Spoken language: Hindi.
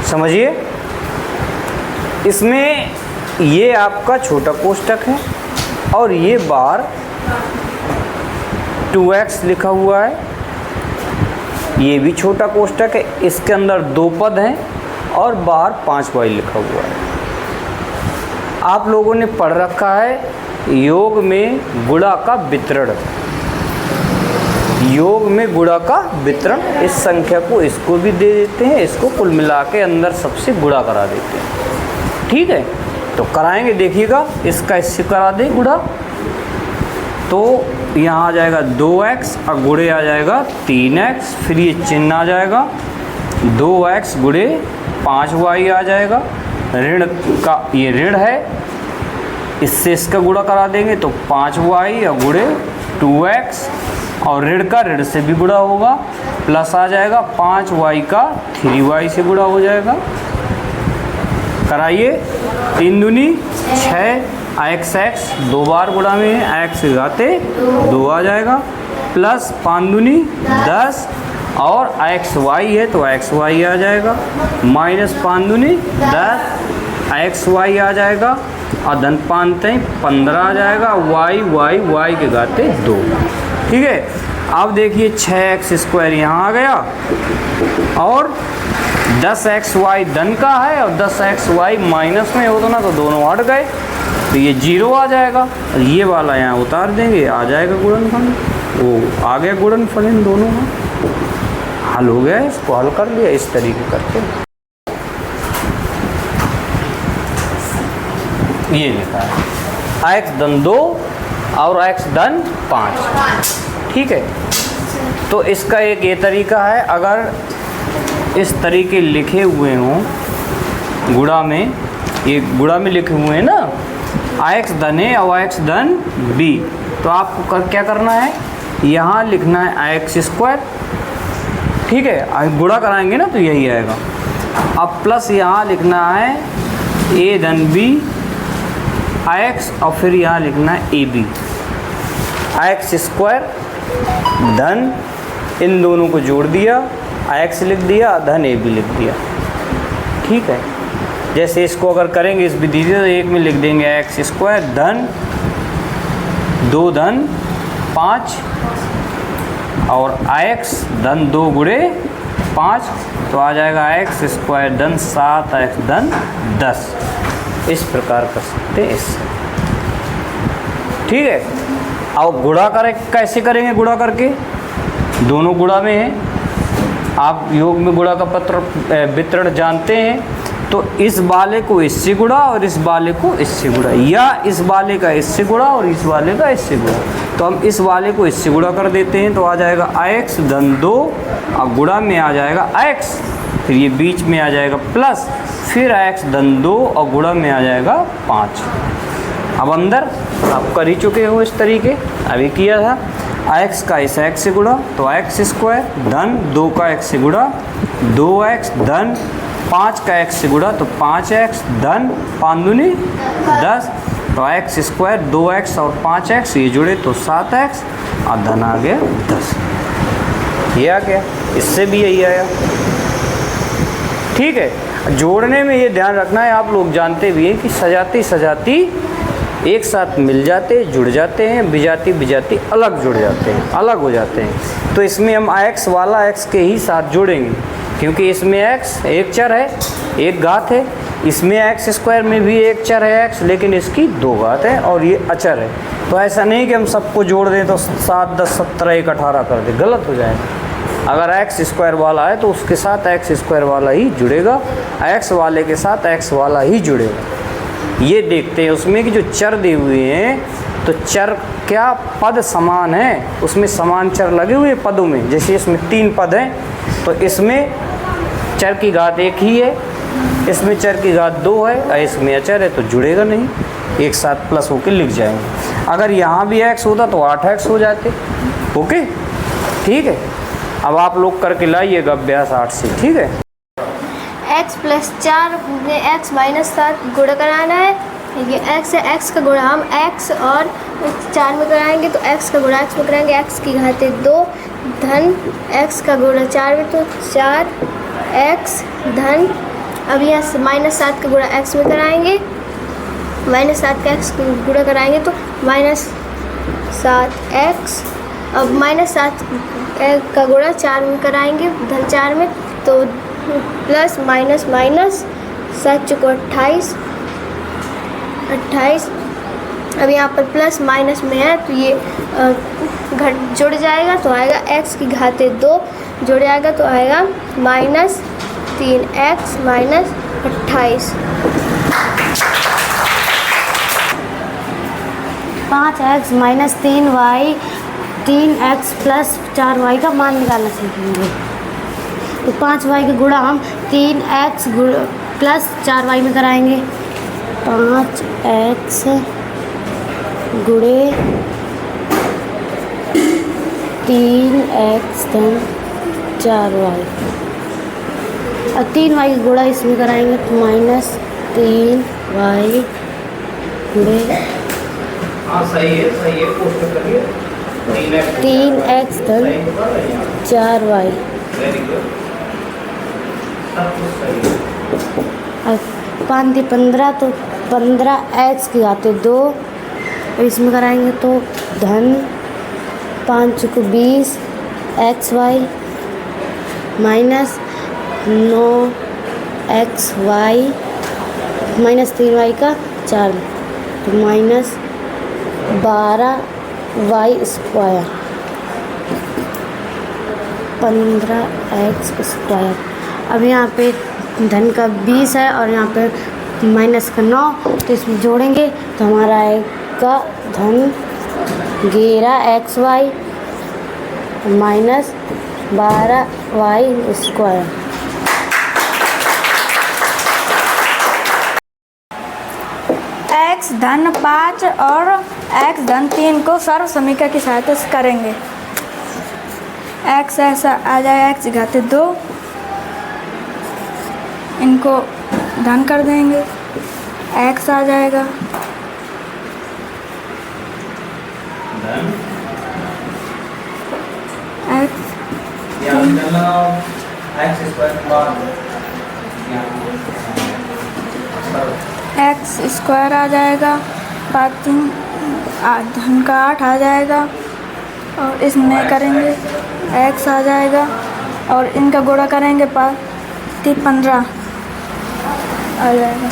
समझिए, इसमें ये आपका छोटा कोष्टक है और ये बार 2x लिखा हुआ है, ये भी छोटा कोष्टक है, इसके अंदर 2 पद हैं और बाहर 5y लिखा हुआ है। आप लोगों ने पढ़ रखा है योग में गुणा का वितरण, योग में गुणा का वितरण, इस संख्या को इसको भी दे देते हैं, इसको कुल मिला के अंदर सबसे गुणा करा देते हैं। ठीक है, तो कराएंगे, देखिएगा, इसका इससे करा दें गुणा, तो यहाँ आ जाएगा 2x और गुणे आ जाएगा 3x, फिर ये चिन्ह आ जाएगा 2x गुणे 5y आ जाएगा, ऋण का ये ऋण है, इससे इसका गुणा करा देंगे तो 5y और गुणे 2x, और ऋण का ऋण से भी गुणा होगा, प्लस आ जाएगा 5y का 3y से गुणा हो जाएगा। कराइए, 3 दूनी 6, x 2 बार गुणा में है, x घाते 2 आ जाएगा, प्लस 5 दूनी 10 और xy है तो xy आ जाएगा, माइनस 5 दूनी 10 xy आ जाएगा, और धन 5 15 आ जाएगा, y के घाते 2। ठीक है, अब देखिए 6x² यहाँ आ गया और 10xy धन का है और 10xy माइनस में हो तो ना, तो दोनों हट गए, तो ये 0 आ जाएगा, और ये वाला यहाँ उतार देंगे, आ जाएगा गुणनफल, वो आ गया गुणनफल इन दोनों में, हल हो गया, इसको हल कर लिया इस तरीके करके। ये लिखा है x धन 2 और x धन 5। ठीक है, तो इसका एक ये तरीका है, अगर इस तरीके लिखे हुए हों गुणा में, ये गुणा में लिखे हुए हैं ना, x धन a और x धन b, तो आपको क्या करना है, यहाँ लिखना है x²। ठीक है, गुणा कराएंगे ना तो यही आएगा। अब प्लस यहाँ लिखना है a धन b x, और फिर यहाँ लिखना है ab, x² धन, इन दोनों को जोड़ दिया, x लिख दिया, धन ab लिख दिया। ठीक है, जैसे इसको अगर करेंगे इस विधि से, तो एक में लिख देंगे x² धन 2 धन 5 और x धन 2 गुणे 5, तो आ जाएगा x² धन 7x धन 10। इस प्रकार कर सकते हैं इससे। ठीक है, अब गुणा करें, कैसे करेंगे गुणा करके, दोनों गुणा में है, आप योग में गुणा का पत्र वितरण जानते हैं, तो इस वाले को इससे गुणा और इस वाले को इससे गुणा, या इस वाले का इससे गुणा और इस वाले का इससे गुणा, तो हम इस वाले को इससे गुणा कर देते हैं, तो आ जाएगा x धन 2 और गुणा में आ जाएगा x, फिर ये बीच में आ जाएगा प्लस, फिर x धन 2 और गुणा में आ जाएगा 5। अब अंदर आप कर ही चुके हो इस तरीके, अभी किया था, x का इस x से गुणा तो x² धन 2 का x से गुणा 2x धन 5 का x से गुणा तो 5x धन 5 दूनी 10, तो x² 2x और 5x ये जुड़े तो 7x, और धन आ गया 10। ये आ गया, इससे भी यही आया। ठीक है, जोड़ने में ये ध्यान रखना है, आप लोग जानते भी हैं कि सजाती सजाती एक साथ मिल जाते, जुड़ जाते हैं, बिजाती बिजाती अलग जुड़ जाते हैं, अलग हो जाते हैं। तो इसमें हम x वाला x के ही साथ जोड़ेंगे, क्योंकि इसमें x एक चर है, एक घात है, इसमें x² में भी एक चर है x, लेकिन इसकी 2 घात है और ये अचर है। तो ऐसा नहीं कि हम सबको जोड़ दें तो 7 10 17 1 18 कर दें, गलत हो जाएगा। अगर x² वाला है तो उसके साथ x² वाला ही जुड़ेगा, x वाले के साथ x वाला ही जुड़ेगा। ये देखते हैं उसमें कि जो चर दिए हुए हैं, तो चर क्या पद समान है, उसमें समान चर लगे हुए पदों में, जैसे इसमें 3 पद हैं तो इसमें चर की घात 1 ही है, इसमें चर की घात 2 है, इसमें अचर है तो जुड़ेगा नहीं, एक साथ प्लस होकर लिख जाएंगे। अगर यहाँ भी x होता तो 8x हो जाते। ओके, ठीक है, अब आप लोग करके लाइएगा अभ्यास 8 से। ठीक है, x + 4 x - 7 गुणा कराना है। ये x है, x का गुणा हम x और 4 में कराएंगे, तो x का गुणा x में कराएंगे, x की घाते 2 धन x का गुणा 4 में तो 4x धन अब यहाँ से -7 का गुणा एक्स में कराएंगे, -7 का एक्स गुणा कराएंगे तो -7x। अब -7 का गुणा 4 में कराएंगे, धन 4 में, तो प्लस माइनस माइनस 7 चौको 28। अब यहाँ पर प्लस माइनस में है तो ये घट जुड़ जाएगा तो आएगा x की घाते 2, जुड़ जाएगा तो आएगा -3x minus 28। 5x minus 3x plus 4y का मान निकालना सीखेंगे। तो 5y का गुणा हम 3x प्लस 4y में कराएंगे। 5x गुणे 3x धन 4y, और 3y का गुणा इसमें कराएंगे तो -3y गुणे सही है पोस्ट करिए 3x धन 4y। वेरी गुड, सब कुछ सही है। और 5 × 15 तो 15x की घाते 2, और इसमें कराएंगे तो धन 5 चौको 20 xy minus 9xy minus 3y का 4 तो -12y²। (15x²). अब यहाँ पे धन का 20 है और यहाँ पे माइनस का 9, तो इसमें जोड़ेंगे तो हमारा आएगा धन 11xy माइनस 12y²। x धन 5 और x धन 3 को सर्व समीकरण की सहायता से करेंगे। x ऐसा आ जाएगा x घाते 2, इनको धन कर देंगे, x आ जाएगा x x² आ जाएगा, 5 3 धन का 8 आ जाएगा, और इसमें करेंगे x आ जाएगा, और इनका गुणा करेंगे 5 3 15 आ जाएगा।